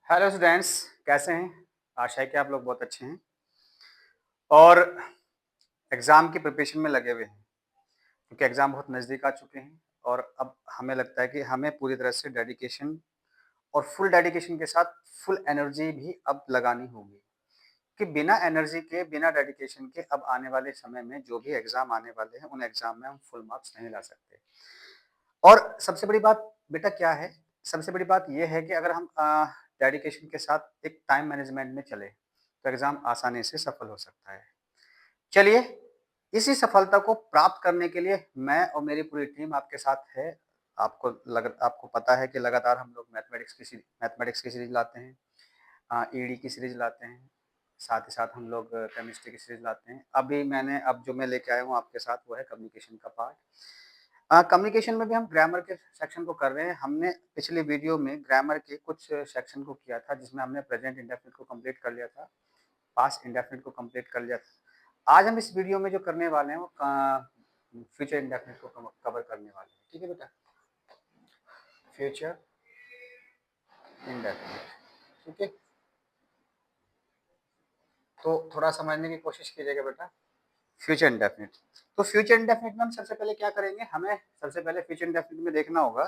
Hello students, कैसे हैं? आशा है कि आप लोग बहुत अच्छे हैं और एग्ज़ाम की प्रिपरेशन में लगे हुए हैं क्योंकि एग्ज़ाम बहुत नज़दीक आ चुके हैं और अब हमें लगता है कि हमें पूरी तरह से डेडिकेशन और फुल डेडिकेशन के साथ फुल एनर्जी भी अब लगानी होगी कि बिना एनर्जी के, बिना डेडिकेशन के अब आने वाले समय में जो भी एग्ज़ाम आने वाले हैं, उन एग्ज़ाम में हम फुल मार्क्स नहीं ला सकते। और सबसे बड़ी बात बेटा क्या है? सबसे बड़ी बात ये है कि अगर हम डेडिकेशन के साथ एक टाइम मैनेजमेंट में चले, तो एग्ज़ाम आसानी से सफल हो सकता है। चलिए, इसी सफलता को प्राप्त करने के लिए मैं और मेरी पूरी टीम आपके साथ है। आपको पता है कि लगातार हम लोग मैथमेटिक्स की सीरीज़ लाते हैं, ईडी की सीरीज़ लाते हैं, साथ ही साथ हम लोग केमिस्ट्री की सीरीज़ लाते हैं। अब जो मैं लेके आया हूँ आपके साथ वो है कम्युनिकेशन का पार्ट। कम्युनिकेशन में भी हम ग्रामर के सेक्शन को कर रहे हैं। हमने पिछले वीडियो में ग्रामर के कुछ सेक्शन को किया था जिसमें हमने प्रेजेंट इंडेफिनिट को कंप्लीट कर लिया था, पास्ट इंडेफिनिट को कंप्लीट कर लिया था। आज हम इस वीडियो में जो करने वाले हैं वो फ्यूचर इंडेफिनिट को कवर करने वाले हैं। ठीक है बेटा, फ्यूचर इंडेफिनिट। ठीक है, तो थोड़ा समझने की कोशिश कीजिएगा बेटा। फ्यूचर इंडेफिनिट, तो फ्यूचर इंडेफिनिट में हम सबसे पहले क्या करेंगे, हमें सबसे पहले फ्यूचर इंडेफिनिट में देखना होगा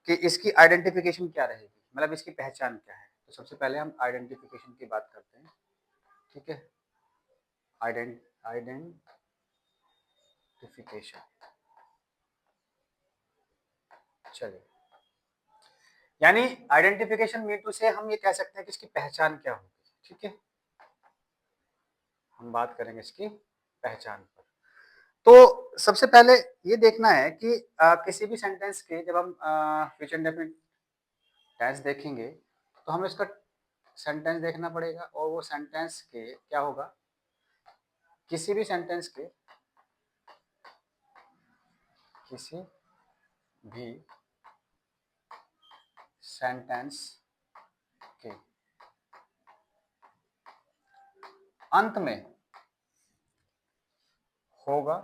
कि इसकी आइडेंटिफिकेशन क्या रहेगी, मतलब इसकी पहचान क्या है। तो सबसे पहले हम आइडेंटिफिकेशन की बात करते हैं। ठीक है, आइडेंटिफिकेशन। चलिए, यानी आइडेंटिफिकेशन मीन से हम ये कह सकते हैं कि इसकी पहचान क्या होगी। ठीक है, हम बात करेंगे इसकी पहचान पर। तो सबसे पहले ये देखना है कि किसी भी सेंटेंस के जब हम फ्यूचर इंडेफिनिट टेंस देखेंगे तो हमें उसका सेंटेंस देखना पड़ेगा और वो सेंटेंस के क्या होगा, किसी भी सेंटेंस के किसी भी सेंटेंस के अंत में होगा,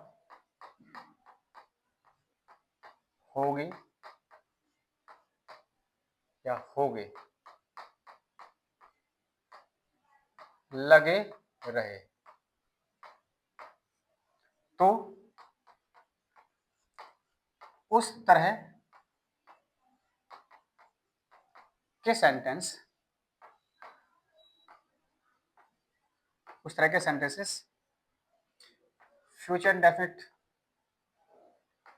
होगी या होगे लगे रहे, तो उस तरह के सेंटेंस, उस तरह के sentences future indefinite,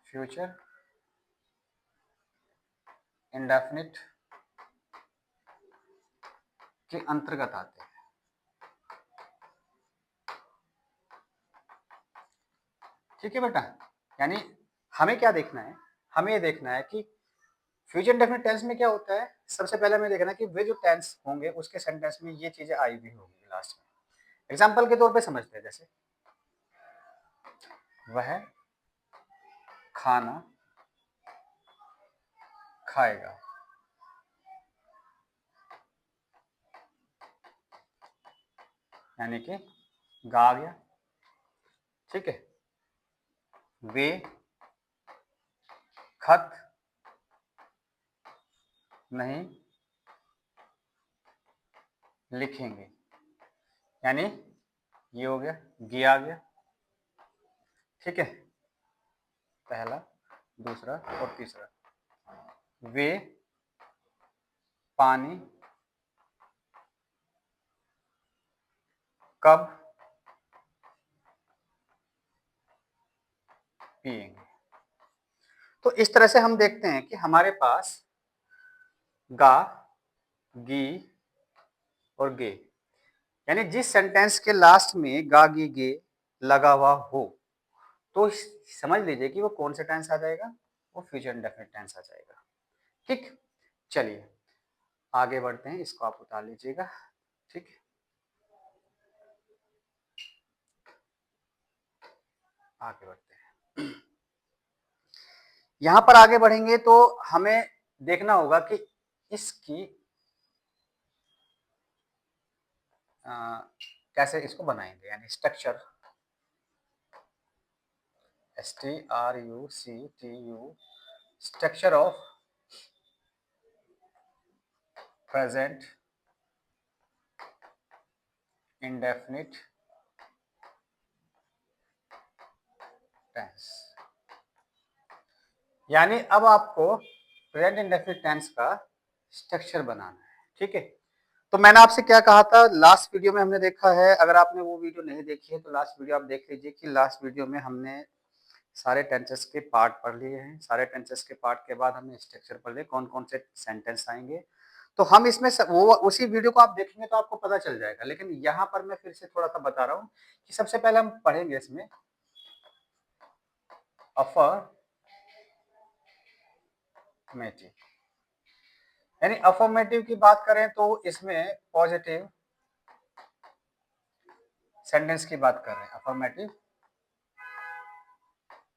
future indefinite के अंतर्गत आते हैं। ठीक है बेटा, यानी हमें क्या देखना है, हमें ये देखना है कि फ्यूचर इंडेफिनिट टेंस में क्या होता है। सबसे पहले हमें देखना है कि वे जो टेंस होंगे उसके सेंटेंस में ये चीजें आई हुई होंगी लास्ट में। एग्जाम्पल के तौर पे समझते हैं, जैसे वह खाना खाएगा, यानी कि गा आ गया। ठीक है, वे खत नहीं लिखेंगे, यानी ये हो गया, गे आ गया। ठीक है, पहला, दूसरा और तीसरा। वे पानी कब पिएंगे। तो इस तरह से हम देखते हैं कि हमारे पास गा, गी और गे, यानी जिस सेंटेंस के लास्ट में गा गी गे लगा हुआ हो तो समझ लीजिए कि वो कौन सा टेंस आ जाएगा, वो फ्यूचर इंडेफिनिट टेंस आ जाएगा। ठीक, चलिए आगे बढ़ते हैं, इसको आप उतार लीजिएगा। ठीक, आगे बढ़ते हैं। यहां पर आगे बढ़ेंगे तो हमें देखना होगा कि इसकी कैसे इसको बनाएंगे, यानी structure, STRUCTU, structure of present indefinite tense. यानी अब आपको प्रेजेंट इंडेफिनिट टेंस का स्ट्रक्चर बनाना है, ठीक है। तो मैंने आपसे क्या कहा था लास्ट वीडियो में, हमने देखा है, अगर आपने वो वीडियो नहीं देखी है तो लास्ट वीडियो आप देख लीजिए कि लास्ट वीडियो में हमने सारे टेंसेस के पार्ट पढ़ लिए हैं। सारे टेंसेस के पार्ट के बाद हमने स्ट्रक्चर पढ़ लिए, कौन कौन से सेंटेंस आएंगे। तो हम इसमें वो उसी वीडियो को आप देखेंगे तो आपको पता चल जाएगा, लेकिन यहाँ पर मैं फिर से थोड़ा सा बता रहा हूँ कि सबसे पहले हम पढ़ेंगे इसमें अफर्मेटिव। यानी अफर्मेटिव की बात करें तो इसमें पॉजिटिव सेंटेंस की बात कर रहे हैं, अफर्मेटिव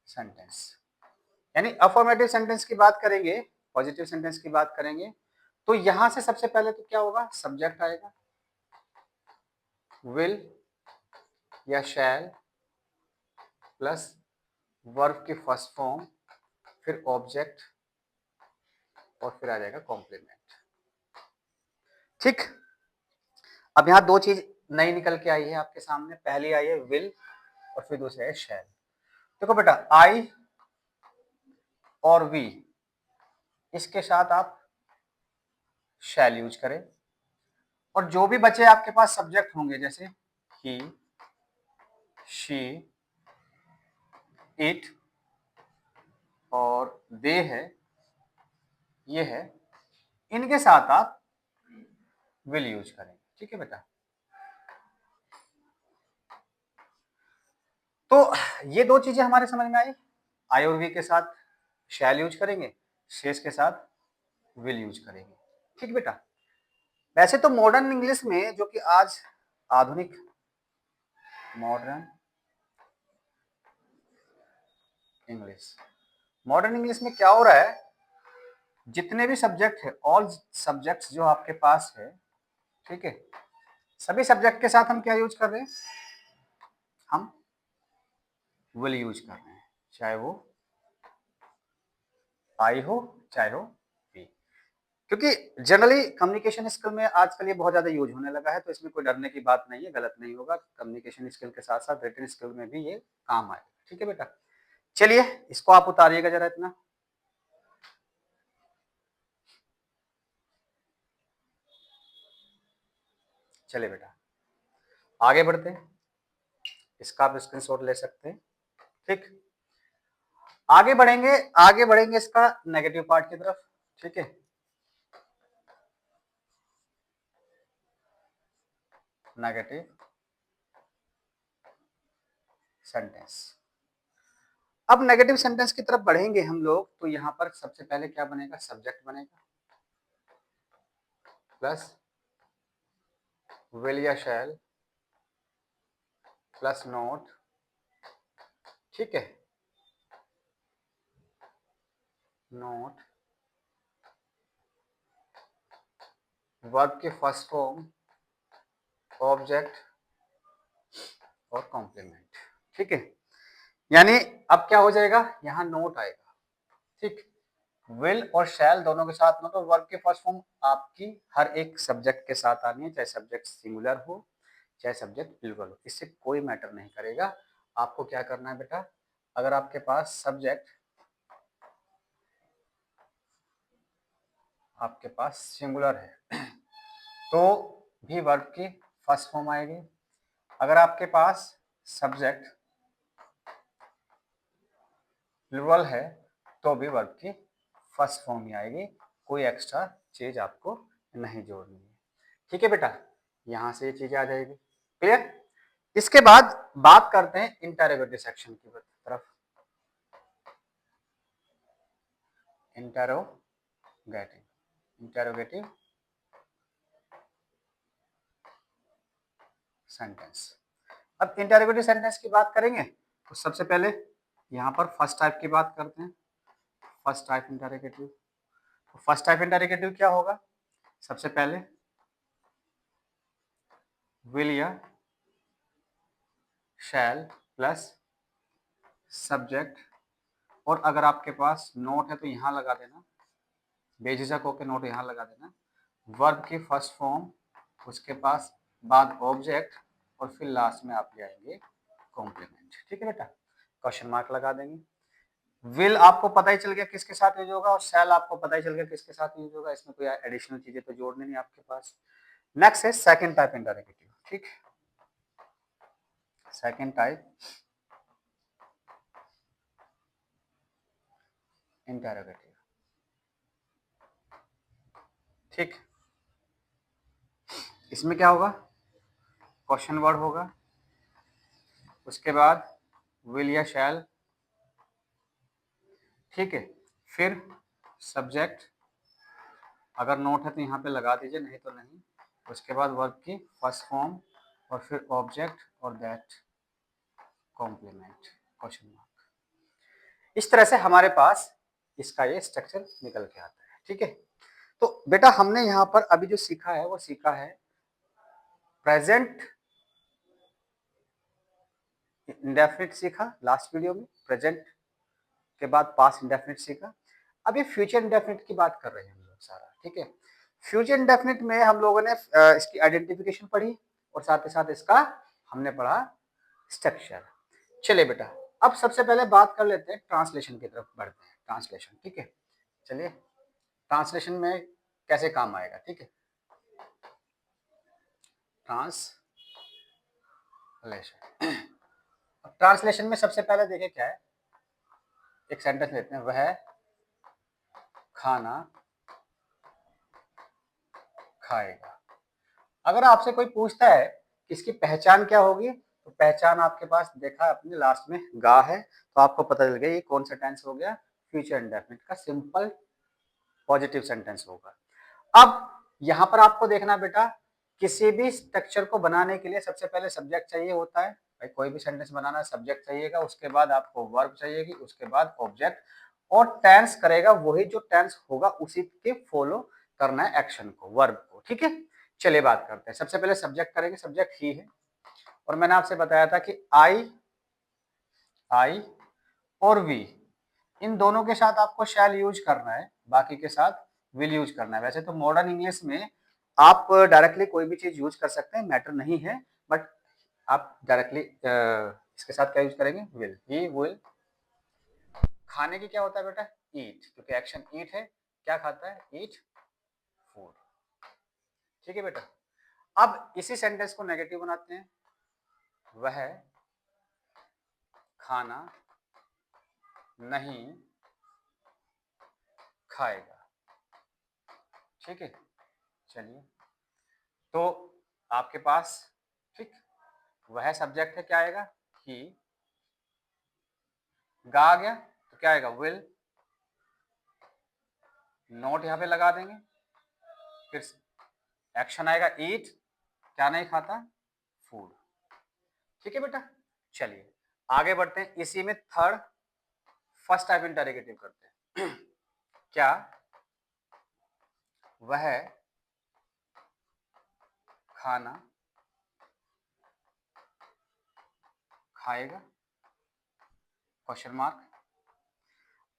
सेंटेंस। यानी अफर्मेटिव सेंटेंस की बात करेंगे, पॉजिटिव सेंटेंस की बात करेंगे, तो यहां से सबसे पहले तो क्या होगा, सब्जेक्ट आएगा, विल या शैल प्लस वर्ब की फर्स्ट फॉर्म, फिर ऑब्जेक्ट और फिर आ जाएगा कॉम्प्लीमेंट। ठीक। अब यहां दो चीज नई निकल के आई है आपके सामने, पहली आई है विल और फिर दूसरी है शैल। देखो बेटा, आई और वी, इसके साथ आप शैल यूज करें, और जो भी बचे आपके पास सब्जेक्ट होंगे जैसे ही, शी, इट और दे है, ये है, इनके साथ आप विल यूज करेंगे। ठीक है बेटा। तो ये दो चीजें हमारे समझ में आई और वी के साथ शैल यूज करेंगे, शेष के साथ विल यूज करेंगे। ठीक बेटा। वैसे तो मॉडर्न इंग्लिश में, जो कि आज आधुनिक मॉडर्न मॉडर्न इंग्लिश में क्या हो रहा है, जितने भी सब्जेक्ट है, ऑल सब्जेक्ट्स जो आपके पास है, ठीक है, सभी सब्जेक्ट के साथ हम क्या यूज कर रहे हैं, हम विल यूज कर रहे हैं, चाहे वो आई हो चाहे हो वी। क्योंकि जनरली कम्युनिकेशन स्किल में आजकल ये बहुत ज्यादा यूज होने लगा है, तो इसमें कोई डरने की बात नहीं है, गलत नहीं होगा। कम्युनिकेशन स्किल के साथ साथ रिटन स्किल में भी ये काम आएगा। ठीक है बेटा। चलिए इसको आप उतारिएगा जरा इतना। चलिए बेटा आगे बढ़ते हैं, इसका आप स्क्रीनशॉट ले सकते हैं। ठीक। आगे बढ़ेंगे इसका नेगेटिव पार्ट की तरफ। ठीक है। Negative sentence. अब नेगेटिव सेंटेंस की तरफ बढ़ेंगे हम लोग, तो यहां पर सबसे पहले क्या बनेगा, सब्जेक्ट बनेगा प्लस विल या शैल प्लस नोट। ठीक है, नोट, वर्ब की फर्स्ट फॉर्म, ऑब्जेक्ट और कॉम्प्लीमेंट। ठीक है। यानी अब क्या हो जाएगा, यहां नोट आएगा। ठीक। विल और शैल दोनों के साथ, मतलब वर्ब की फर्स्ट फॉर्म आपकी हर एक सब्जेक्ट के साथ आनी है, चाहे सब्जेक्ट सिंगुलर हो चाहे सब्जेक्ट प्लूरल हो, इससे कोई मैटर नहीं करेगा। आपको क्या करना है बेटा, अगर आपके पास सब्जेक्ट आपके पास सिंगुलर है तो भी वर्ब की फर्स्ट फॉर्म आएगी। अगर आपके पास सब्जेक्ट प्लूरल है तो भी वर्ब की फर्स्ट फॉर्म ही आएगी, कोई एक्स्ट्रा चीज आपको नहीं जोड़नी है। ठीक है बेटा, यहां से ये चीजें आ जाएगी। क्लियर। इसके बाद बात करते हैं इंटरोगेटिव सेक्शन की तरफ। Interrogative sentence. अब इंटरोगेटिव सेंटेंस की बात करेंगे तो सबसे पहले यहां पर फर्स्ट टाइप की बात करते हैं। First type interrogative. तो फर्स्ट टाइप इंटरोगेटिव क्या होगा, सबसे पहले विल या शैल प्लस सब्जेक्ट, और अगर आपके पास नोट है तो यहां लगा देना, बेझिझक होकर नोट यहां लगा देना, वर्ब की फर्स्ट फॉर्म, उसके पास बाद ऑब्जेक्ट और फिर लास्ट में आप ले आएंगे कॉम्प्लीमेंट। ठीक है बेटा, क्वेश्चन मार्क लगा देंगे। विल आपको पता ही चल गया किसके साथ यूज होगा, और शैल आपको पता ही चल गया किसके साथ यूज होगा, इसमें कोई एडिशनल चीजें तो जोड़नी नहीं आपके पास। नेक्स्ट है सेकंड टाइप इंटरोगेटिव। ठीक, सेकंड टाइप इंटरोगेटिव। ठीक, इसमें क्या होगा, क्वेश्चन वर्ड होगा, उसके बाद विल या शैल, ठीक है, फिर सब्जेक्ट, अगर नोट है तो यहाँ पे लगा दीजिए, नहीं तो नहीं, उसके बाद वर्ब की फर्स्ट फॉर्म, और फिर ऑब्जेक्ट और दैट कॉम्प्लीमेंट क्वेश्चन मार्क। इस तरह से हमारे पास इसका ये स्ट्रक्चर निकल के आता है। ठीक है, तो बेटा हमने यहाँ पर अभी जो सीखा है वो सीखा है प्रेजेंट इंडेफिनिट सीखा लास्ट वीडियो में, प्रेजेंट के बाद पास्ट इंडेफिनिट सीखा। अब ये फ्यूचर इंडेफिनिट की बात कर रहे हैं हम लोग सारा। ठीक है, फ्यूचर इंडेफिनिट में हम लोगों ने इसकी आइडेंटिफिकेशन पढ़ी और साथ ही साथ इसका हमने पढ़ा स्ट्रक्चर। चलिए बेटा, अब सबसे पहले बात कर लेते हैं ट्रांसलेशन की तरफ बढ़ते हैं। ट्रांसलेशन, ठीक है, चलिए ट्रांसलेशन में कैसे काम आएगा। ठीक है, ट्रांसलेशन, ट्रांसलेशन में सबसे पहले देखिए क्या है, एक सेंटेंस लेते हैं, वह खाना खाएगा। अगर आपसे कोई पूछता है कि इसकी पहचान क्या होगी, तो पहचान आपके पास देखा अपने लास्ट में गा है, तो आपको पता चल गया ये कौन सा टेंस हो गया, फ्यूचर इंडेफिनिट का सिंपल पॉजिटिव सेंटेंस होगा। अब यहां पर आपको देखना बेटा, किसी भी स्ट्रक्चर को बनाने के लिए सबसे पहले सब्जेक्ट चाहिए होता है। भाई कोई भी सेंटेंस बनाना सब्जेक्ट चाहिएगा, उसके बाद आपको वर्ब चाहिएगी, उसके बाद ऑब्जेक्ट, और टेंस करेगा वही जो टेंस होगा उसी के फॉलो करना है एक्शन को, वर्ब को। ठीक है, चलिए बात करते हैं। सबसे पहले सब्जेक्ट करेंगे, सब्जेक्ट ही है, और मैंने आपसे बताया था कि आई और वी, इन दोनों के साथ आपको शैल यूज करना है, बाकी के साथ विल यूज करना है। वैसे तो मॉडर्न इंग्लिश में आप डायरेक्टली कोई भी चीज यूज कर सकते हैं, मैटर नहीं है, बट आप डायरेक्टली इसके साथ क्या यूज करेंगे, विल। ही विल, खाने की क्या होता है बेटा, ईट, क्योंकि एक्शन ईट है, क्या खाता है, ईट फूड। ठीक है बेटा, अब इसी सेंटेंस को नेगेटिव बनाते हैं, वह खाना नहीं खाएगा। ठीक है, चलिए, तो आपके पास, ठीक, वह सब्जेक्ट है, क्या आएगा, ही, गा आ गया तो क्या आएगा, विल, नोट यहां पे लगा देंगे, फिर एक्शन आएगा ईट, क्या नहीं खाता, फूड। ठीक है बेटा, चलिए आगे बढ़ते हैं। इसी में थर्ड फर्स्ट टाइप इंटरोगेटिव करते हैं। क्या वह खाना खाएगा, क्वेश्चन मार्क।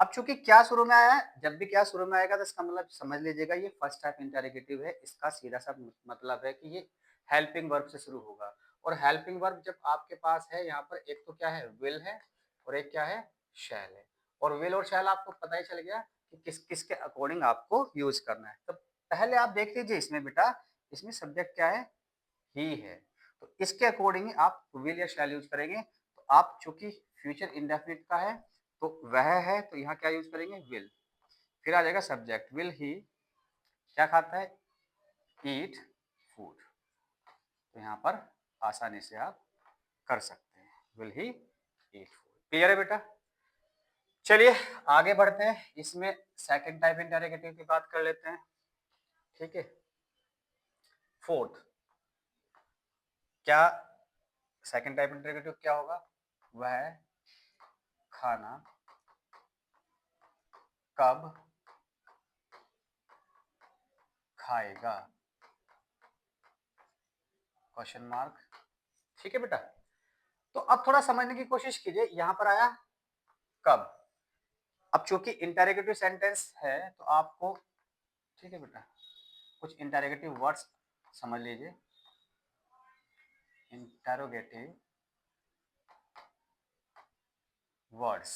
अब चूंकि क्या शुरू में आया है, जब भी क्या शुरू में आएगा तो इसका मतलब समझ लीजिएगा ये फर्स्ट टाइप इंटरोगेटिव है। इसका सीधा सा मतलब है कि ये हेल्पिंग वर्ब से शुरू होगा, और हेल्पिंग वर्ब जब आपके पास है यहाँ पर, एक तो क्या है, विल है, और एक क्या है, शैल है। और विल और शैल आपको पता ही चल गया कि किस किस के अकॉर्डिंग आपको यूज करना है। तो पहले आप देख लीजिए इसमें बेटा, इसमें सब्जेक्ट क्या है, ही है, तो इसके अकॉर्डिंग आप विल या शैल यूज करेंगे। तो आप चूंकि फ्यूचर इंडेफिनिट का है तो वह है, तो यहाँ क्या यूज करेंगे, विल, फिर आ जाएगा सब्जेक्ट, विल ही क्या खाता है, ईट फूड। तो यहाँ पर आसानी से आप कर सकते हैं, will he eat food. Clear है बेटा, चलिए आगे बढ़ते हैं। इसमें सेकंड टाइप इंटरोगेटिव की बात कर लेते हैं। ठीक है, फोर्थ, क्या सेकंड टाइप इंटरोगेटिव क्या होगा, वह खाना कब खाएगा, क्वेश्चन मार्क। ठीक है बेटा, तो अब थोड़ा समझने की कोशिश कीजिए, यहां पर आया कब। अब चूंकि इंटरोगेटिव सेंटेंस है तो आपको, ठीक है बेटा, कुछ इंटरोगेटिव वर्ड्स समझ लीजिए। Interrogative words.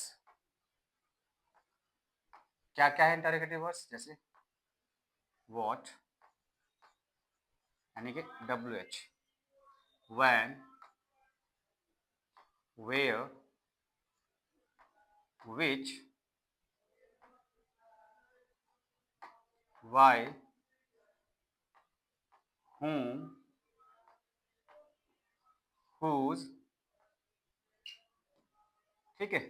क्या क्या है इंटरोगेटिव वर्ड्स? जैसे व्हाट यानी कि WH, when, where, which, why, whom, whose। ठीक है,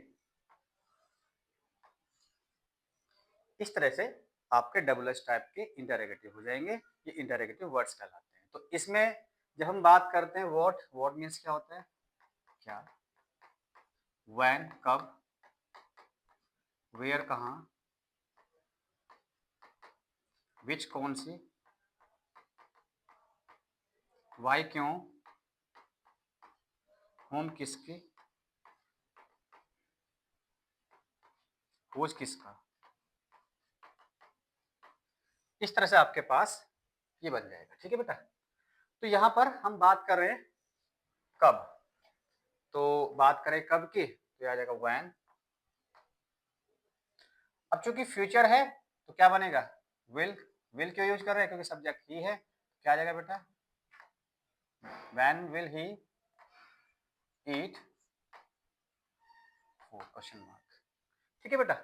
इस तरह से आपके WH टाइप के इंटरोगेटिव हो जाएंगे। ये इंटरोगेटिव वर्ड्स कहलाते हैं। तो इसमें जब हम बात करते हैं व्हाट, व्हाट मीन्स क्या होता है? क्या, व्हेन कब, वेयर कहाँ, विच कौन सी, वाई क्यों, होम किसकी, हुज किसका। इस तरह से आपके पास ये बन जाएगा। ठीक है बेटा, तो यहां पर हम बात कर रहे हैं कब, तो बात करें कब की तो आ जाएगा व्हेन। अब चूंकि फ्यूचर है तो क्या बनेगा? विल। विल क्यों यूज कर रहे हैं? क्योंकि सब्जेक्ट ही है। क्या आ जाएगा बेटा? When will he eat food, question mark. ठीक है बेटा,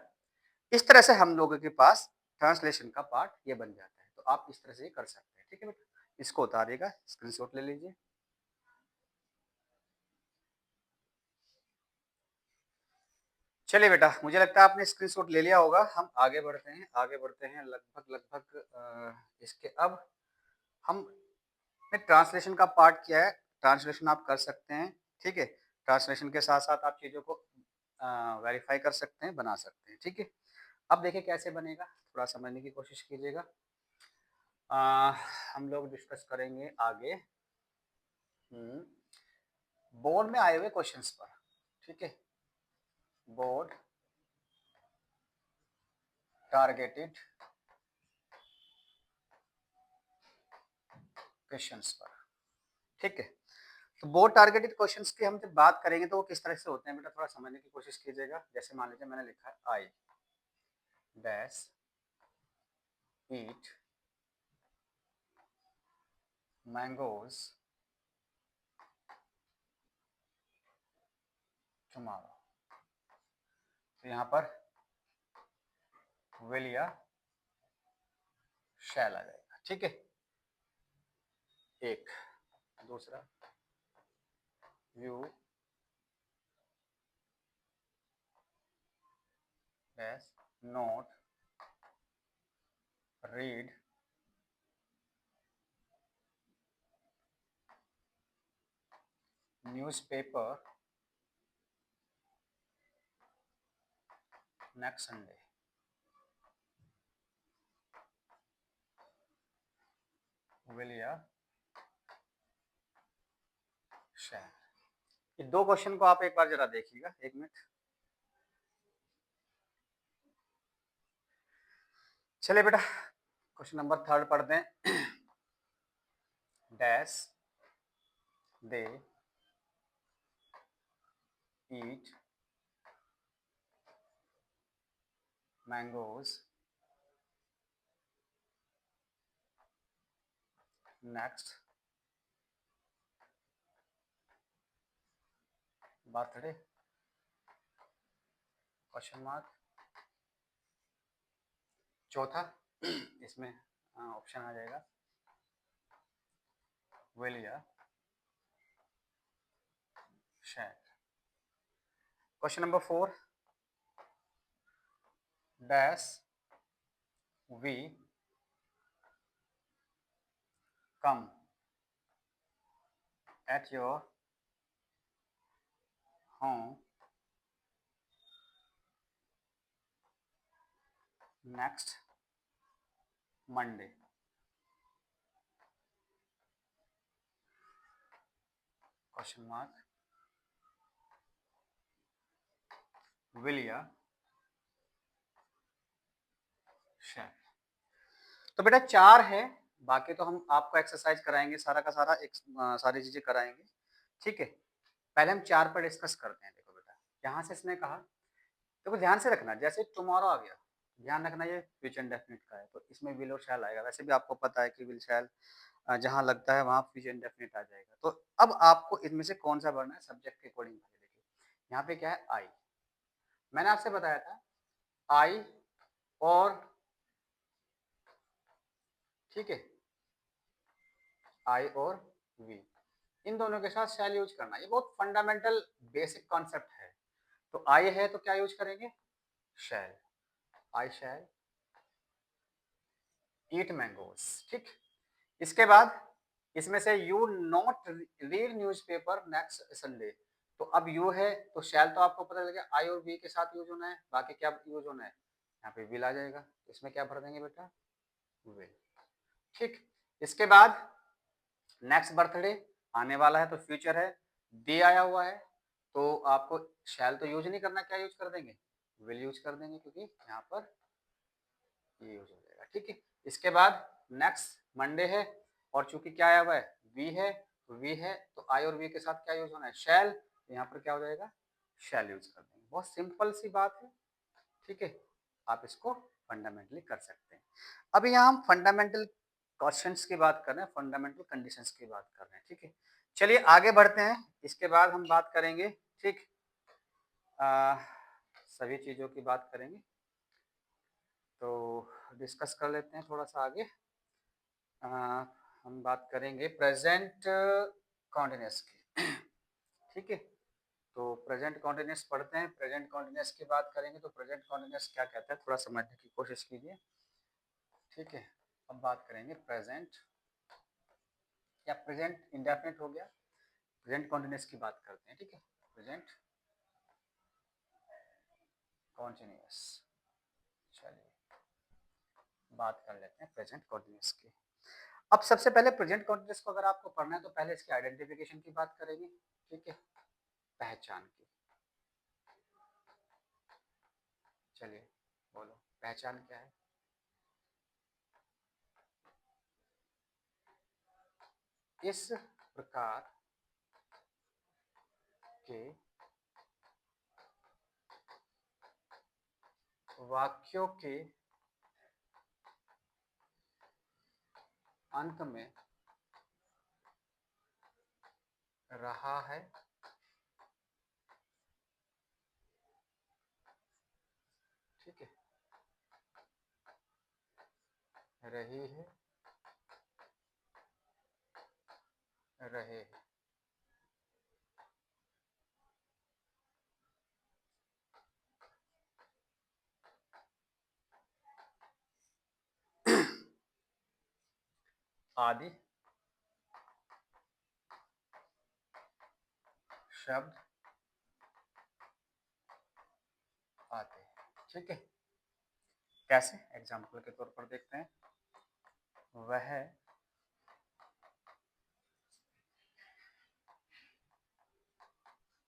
इस तरह से हम लोगों के पास ट्रांसलेशन का पार्ट ये बन जाता है। तो आप इस तरह से कर सकते हैं। ठीक है बेटा, इसको उतारिएगा, स्क्रीनशॉट ले लीजिए। चलिए बेटा, मुझे लगता है आपने स्क्रीनशॉट ले लिया होगा। हम आगे बढ़ते हैं, आगे बढ़ते हैं। लगभग लगभग इसके अब हमने ट्रांसलेशन का पार्ट किया है। ट्रांसलेशन आप कर सकते हैं। ठीक है, ट्रांसलेशन के साथ साथ आप चीज़ों को वेरीफाई कर सकते हैं, बना सकते हैं। ठीक है, अब देखिए कैसे बनेगा, थोड़ा समझने की कोशिश कीजिएगा। हम लोग डिस्कस करेंगे आगे बोर्ड में आए हुए क्वेश्चंस पर। ठीक है, बोर्ड टारगेटेड क्वेश्चंस पर। ठीक है, तो बोर्ड टारगेटेड क्वेश्चंस की हम जब बात करेंगे तो वो किस तरह से होते हैं बेटा, थोड़ा समझने की कोशिश कीजिएगा। जैसे मान लीजिए मैंने लिखा है I dash eat mangoes tomorrow. तो यहाँ पर विल या शैल आ जाएगा। ठीक है, एक। दूसरा you dash note read newspaper next Sunday. Will या शैल। ये दो क्वेश्चन को आप एक बार जरा देखिएगा, एक मिनट। चलिए बेटा, क्वेश्चन नंबर 3 पढ़ते हैं। Dash they eat mangoes next birthday, question mark. चौथा इसमें ऑप्शन आ जाएगा विल या shall. Question number 4 dash we come at your home next Monday, question mark. Will या शैल। तो बेटा 4 है, बाकी तो हम आपको एक्सरसाइज कराएंगे, सारा का सारा एक सारी चीजें कराएंगे। ठीक है, पहले हम 4 पर डिस्कस करते हैं। देखो बेटा, यहाँ से इसने कहा, देखो ध्यान से रखना, जैसे टुमारो आ गया, ध्यान रखना ये फ्यूचर इंडेफिनिट का है, तो इसमें विल और शैल आएगा। वैसे भी आपको पता है कि विल शैल जहाँ लगता है वहाँ फ्यूचर इंडेफिनिट आ जाएगा। तो अब आपको इनमें से कौन सा भरना है सब्जेक्ट के अकॉर्डिंग। देखिए यहाँ पे क्या है, आई। मैंने आपसे बताया था आई और, ठीक है, आई और वी, इन दोनों के साथ शैल यूज करना। ये बहुत फंडामेंटल बेसिक कॉन्सेप्ट है। तो आई है तो क्या यूज करेंगे, शैल। आई शैल ईट मैंगोस, ठीक। इसके बाद इसमें से you not read newspaper next Sunday. तो अब यू है तो शैल तो आपको पता लगे आई और वी के साथ यूज होना है, बाकी क्या यूज होना है, यहाँ पे विल आ जाएगा। इसमें क्या भर देंगे बेटा, विल, ठीक। इसके बाद नेक्स्ट बर्थडे आने वाला है तो फ्यूचर है, डे आया हुआ है तो आपको शैल तो यूज नहीं करना, क्या यूज कर देंगे, विल यूज कर देंगे, क्योंकि यहाँ पर ये यूज हो जाएगा, ठीक है। इसके बाद नेक्स्ट मंडे है और चूंकि क्या आया हुआ है, वी है, तो वी है तो आई और वी के साथ क्या यूज होना है, शैल। यहाँ पर क्या हो जाएगा, शैल यूज कर देंगे। बहुत सिंपल सी बात है, ठीक है। आप इसको फंडामेंटली कर सकते हैं। अभी यहाँ हम फंडामेंटल क्वेश्चंस की बात कर रहे हैं, फंडामेंटल कंडीशंस की बात कर रहे हैं, ठीक है। चलिए आगे बढ़ते हैं। इसके बाद हम बात करेंगे, ठीक, सभी चीज़ों की बात करेंगे। तो डिस्कस कर लेते हैं थोड़ा सा आगे। हम बात करेंगे प्रेजेंट कॉन्टिन्यूस की, ठीक है। तो प्रेजेंट कॉन्टिन्यूस पढ़ते हैं। प्रेजेंट कॉन्टिन्यूस की बात करेंगे तो प्रेजेंट कॉन्टिन्यूस क्या कहता है थोड़ा समझने की कोशिश कीजिए, ठीक है। अब बात करेंगे प्रेजेंट या प्रेजेंट इंडेफिनिट हो गया, प्रेजेंट कॉन्टिन्यूस की बात करते हैं, ठीक है। प्रेजेंट कॉन्टिन्यूस, चलिए बात कर लेते हैं प्रेजेंट कॉन्टिन्यूस की। अब सबसे पहले प्रेजेंट कॉन्टिन्यूस को अगर आपको पढ़ना है तो पहले इसकी आइडेंटिफिकेशन की बात करेंगे, ठीक है, पहचान की। चलिए बोलो, पहचान क्या है। इस प्रकार के वाक्यों के अंत में रहा है, ठीक है, रही है, रहे हैं। आदि शब्द आते हैं, ठीक है। कैसे, एग्जाम्पल के तौर पर देखते हैं। वह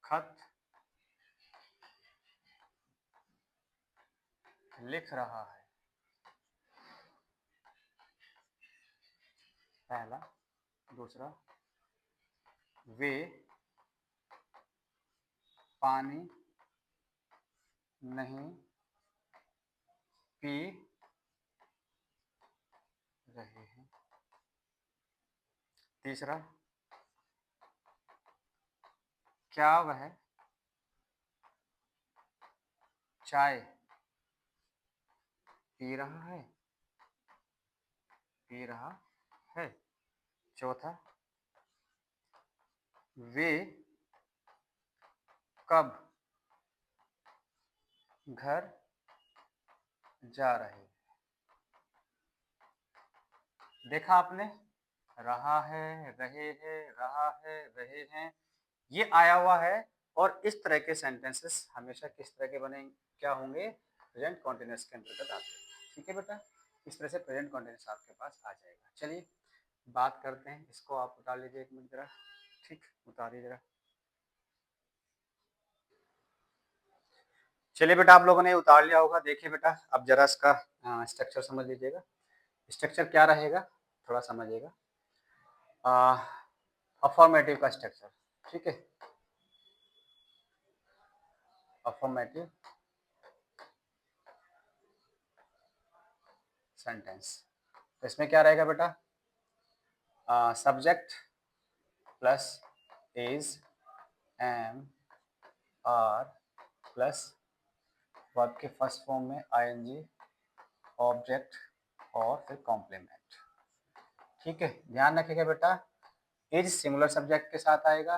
खत लिख रहा है, पहला। दूसरा, वे पानी नहीं पी रहे हैं। तीसरा, क्या वह चाय पी रहा है, पी रहा है। चौथा, वे कब घर जा रहे हैं। देखा आपने, रहा है, रहे हैं, रहा है, रहे हैं, ये आया हुआ है। और इस तरह के सेंटेंसेस हमेशा किस तरह के बने, क्या होंगे, प्रेजेंट कॉन्टिन्यूअस के अंतर्गत आते हैं, ठीक है बेटा। इस तरह से प्रेजेंट कॉन्टिन्यूअस आपके पास आ जाएगा। चलिए बात करते हैं, इसको आप उतार लीजिए एक मिनट जरा, ठीक, उतारिए जरा। चलिए बेटा, आप लोगों ने उतार लिया होगा। देखिए बेटा, अब जरा इसका स्ट्रक्चर समझ लीजिएगा। स्ट्रक्चर क्या रहेगा, थोड़ा समझिएगा। अफॉर्मेटिव का स्ट्रक्चर, ठीक है, अफर्मेटिव सेंटेंस। तो इसमें क्या रहेगा बेटा, subject plus is, am, are plus verb के फर्स्ट फॉर्म में आईएनजी, ऑब्जेक्ट और फिर कॉम्प्लीमेंट। ठीक है, ध्यान रखिएगा बेटा, इज सिंगुलर सब्जेक्ट के साथ आएगा,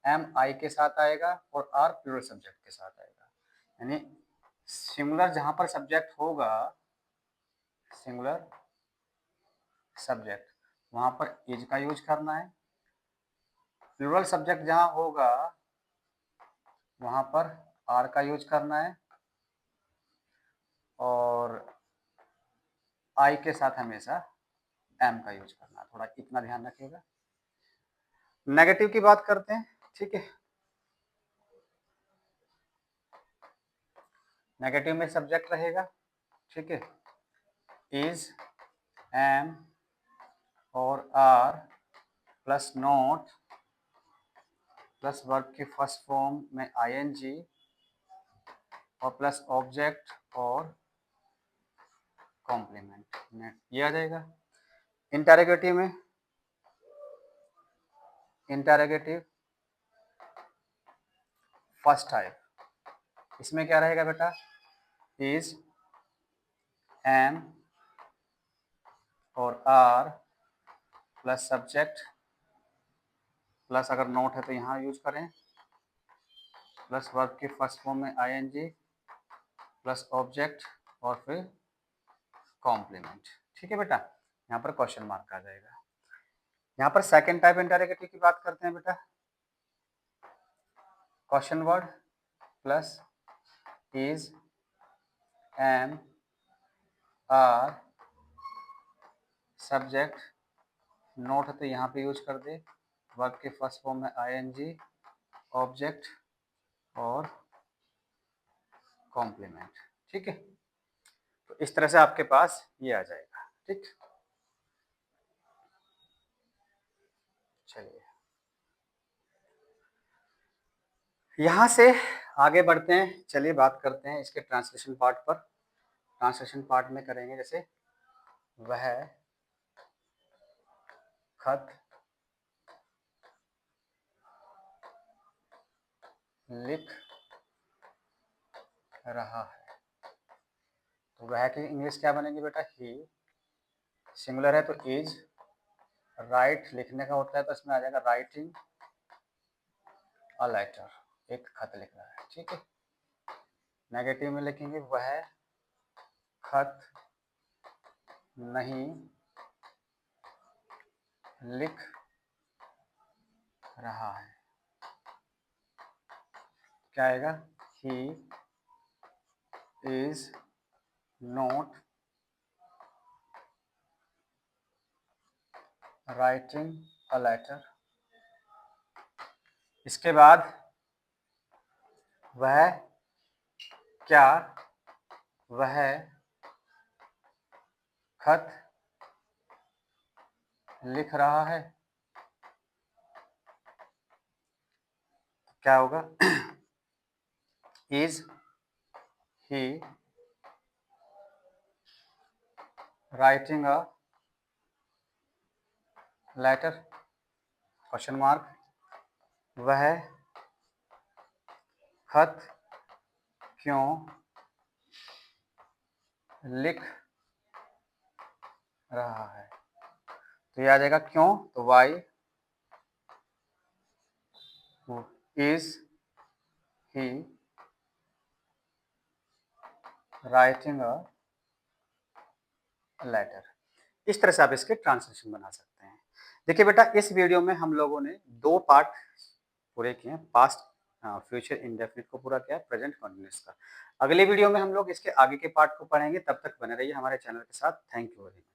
एम आई के साथ आएगा और आर प्लूरल सब्जेक्ट के साथ आएगा। यानी सिंगुलर जहां पर सब्जेक्ट होगा, सिंगुलर सब्जेक्ट, वहां पर इज का यूज करना है। प्लूरल सब्जेक्ट जहां होगा वहां पर आर का यूज करना है और आई के साथ हमेशा एम का यूज करना है। थोड़ा इतना ध्यान रखिएगा। नेगेटिव की बात करते हैं। ठीक है, नेगेटिव में सब्जेक्ट रहेगा। ठीक है, इज, एम और are plus not plus verb की फर्स्ट फॉर्म में आईएनजी और प्लस ऑब्जेक्ट और कॉम्प्लीमेंट, ये आ जाएगा। इंटरोगेटिव में, इंटरोगेटिव फर्स्ट टाइप, इसमें क्या रहेगा बेटा, इज, एम और आर प्लस सब्जेक्ट प्लस अगर नोट है तो यहाँ यूज करें, प्लस वर्ब के फर्स्ट फॉर्म में आईएनजी प्लस ऑब्जेक्ट और फिर कॉम्प्लीमेंट। ठीक है बेटा, यहाँ पर क्वेश्चन मार्क आ जाएगा। यहाँ पर सेकंड टाइप इंटरोगेटिव की बात करते हैं बेटा, question word plus is, am, are, subject, not है तो यहाँ पे यूज कर दे, वर्ब के फर्स्ट फॉर्म में आईएनजी, ऑब्जेक्ट और कॉम्प्लीमेंट। ठीक है, तो इस तरह से आपके पास ये आ जाएगा। ठीक, चलिए यहाँ से आगे बढ़ते हैं। चलिए बात करते हैं इसके ट्रांसलेशन पार्ट पर। ट्रांसलेशन पार्ट में करेंगे जैसे वह खत लिख रहा है, तो वह की इंग्लिश क्या बनेगी बेटा, ही। सिंगुलर है तो इज, राइट लिखने का होता है तो इसमें आ जाएगा राइटिंग अ लेटर, एक खत लिख रहा है। ठीक है, नेगेटिव में लिखेंगे वह खत नहीं लिख रहा है, क्या आएगा, he is not writing a letter. इसके बाद वह क्या वह खत लिख रहा है, क्या होगा, is he writing a letter, question mark, वह खत क्यों लिख रहा है, तो ये आ जाएगा क्यों, तो why is he writing a letter. इस तरह से आप इसके ट्रांसलेशन बना सकते हैं। देखिए बेटा, इस वीडियो में हम लोगों ने दो पार्ट पूरे किए हैं, पास्ट फ्यूचर इंडेफिनिट को पूरा किया, प्रेजेंट कंटिन्यूअस का। अगले वीडियो में हम लोग इसके आगे के पार्ट को पढ़ेंगे। तब तक बने रहिए हमारे चैनल के साथ। Thank you very much.